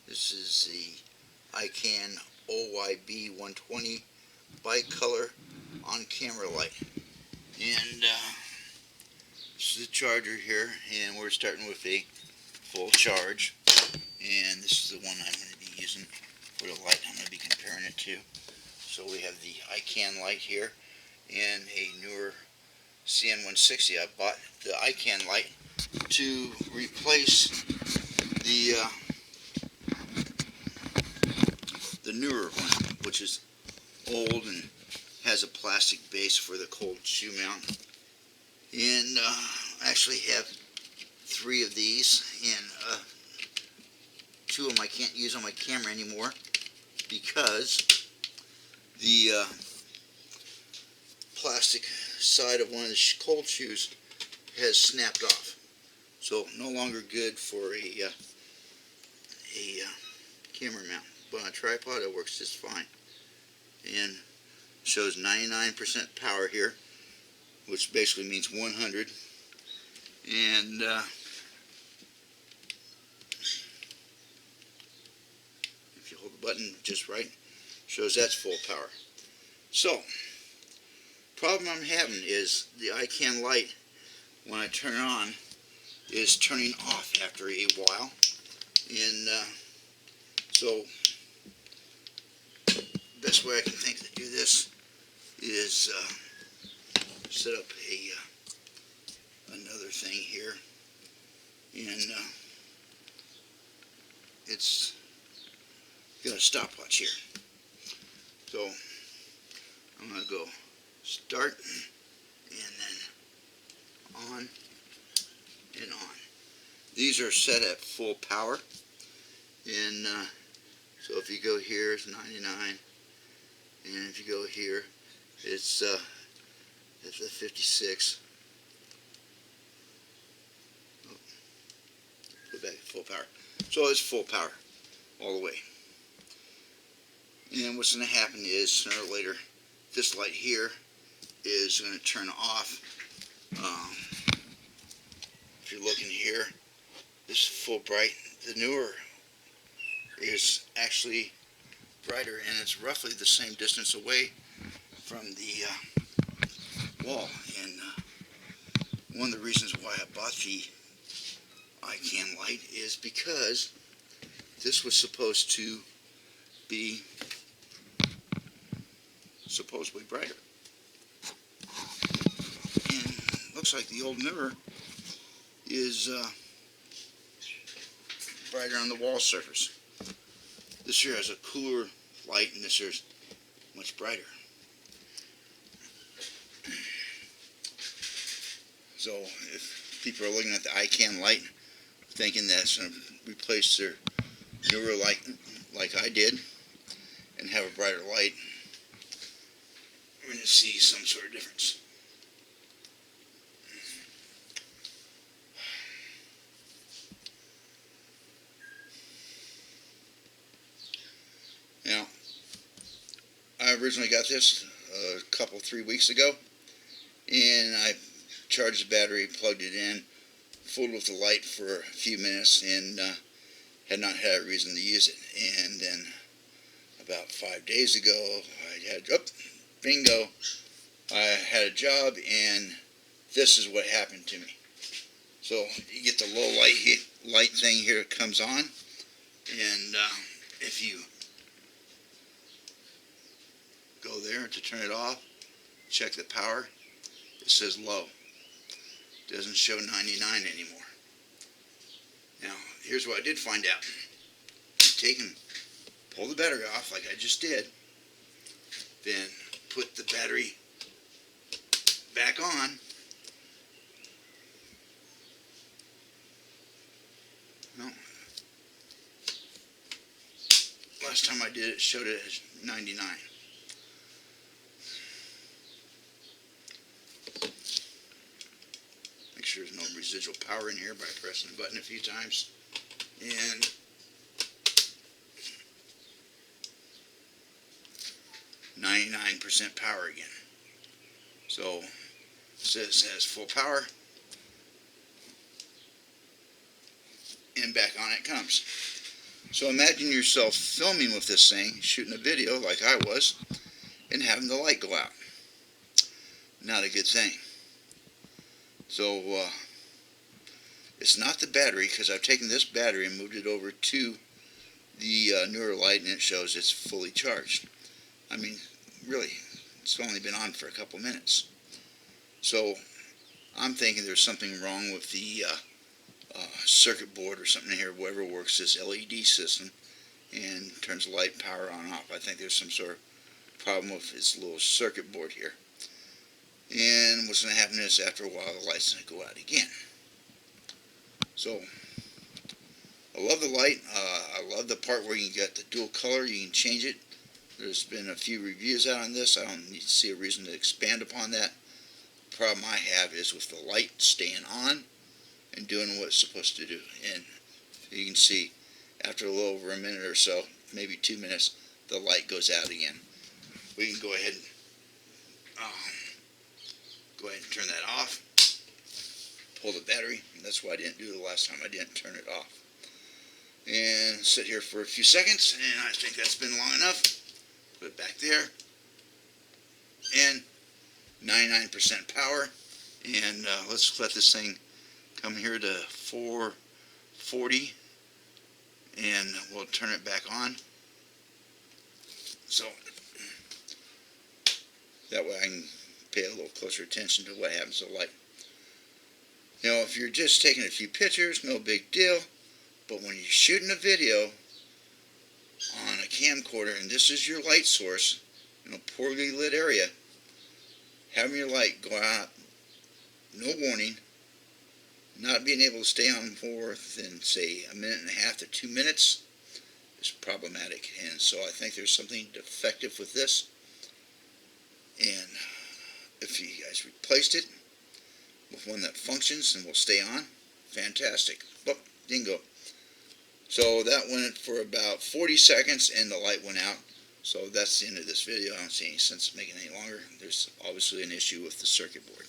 This is the Ikan OYB120 bicolor on camera light. And this is the charger here, and we're starting with a full charge. And this is the one I'm going to be using for the light I'm going to be comparing it to. So we have the Ikan light here and a newer CN160. I bought the Ikan light to replace the newer one, which is old and has a plastic base for the cold shoe mount. And I actually have 3 of these, and 2 of them I can't use on my camera anymore because the plastic side of one of the cold shoes has snapped off. So no longer good for a camera mount. But on a tripod it works just fine. And shows 99% power here, which basically means 100. And if you hold the button just right, shows that's full power. So, problem I'm having is the Ikan light, when I turn it on, is turning off after a while. And so, best way I can think to do this is set up another thing here, and it's got a stopwatch here. So I'm going to go start and then on and on. These are set at full power, and so if you go here it's 99, and if you go here it's a 56. Go back to full power. So it's full power all the way. And what's going to happen is sooner or later this light here is going to turn off. If you're looking here, this is full bright. The newer is actually brighter, and it's roughly the same distance away from the wall. And one of the reasons why I bought the Ikan light is because this was supposed to be supposedly brighter. And looks like the old newer is brighter on the wall surface. This here has a cooler light, and this here is much brighter. So if people are looking at the Ikan light thinking that's going to replace their newer light like I did and have a brighter light, we're going to see some sort of difference. Now, I originally got this a couple, 3 weeks ago, and I charged the battery, plugged it in, fooled with the light for a few minutes, and had not had a reason to use it. And then about 5 days ago, I had, bingo, I had a job, and this is what happened to me. So you get the low light thing here, it comes on, and if you go there to turn it off, check the power, it says low. It doesn't show 99 anymore. Now, here's what I did find out. Pull the battery off like I just did, then put the battery back on, no, last time I did it showed it as 99. Make sure there's no residual power in here by pressing the button a few times, and .99% power again. So it says it has full power, and back on it comes. So imagine yourself filming with this thing, shooting a video like I was, and having the light go out. Not a good thing. So it's not the battery, because I've taken this battery and moved it over to the newer light, and it shows it's fully charged. I mean, really, it's only been on for a couple minutes. So I'm thinking there's something wrong with the circuit board or something here, whatever works this LED system and turns the light power on off. I think there's some sort of problem with this little circuit board here. And what's going to happen is after a while the light's going to go out again. So I love the light. I love the part where you can get the dual color. You can change it. There's been a few reviews out on this. I don't need to see a reason to expand upon that. The problem I have is with the light staying on and doing what it's supposed to do. And you can see after a little over a minute or so, maybe 2 minutes, the light goes out again. We can go ahead and turn that off. Pull the battery. That's why I didn't do it the last time. I didn't turn it off. And sit here for a few seconds, and I think that's been long enough. Put it back there. And 99% power. And let's let this thing come here to 440, and we'll turn it back on. So that way I can pay a little closer attention to what happens to the light. You know, if you're just taking a few pictures, no big deal. But when you're shooting a video on a camcorder and this is your light source in a poorly lit area, having your light go out, no warning, not being able to stay on more than, say, a minute and a half to 2 minutes is problematic. And so I think there's something defective with this. And if you guys replaced it with one that functions and will stay on, fantastic. But didn't go. So that went for about 40 seconds and the light went out. So that's the end of this video. I don't see any sense of making it any longer. There's obviously an issue with the circuit board.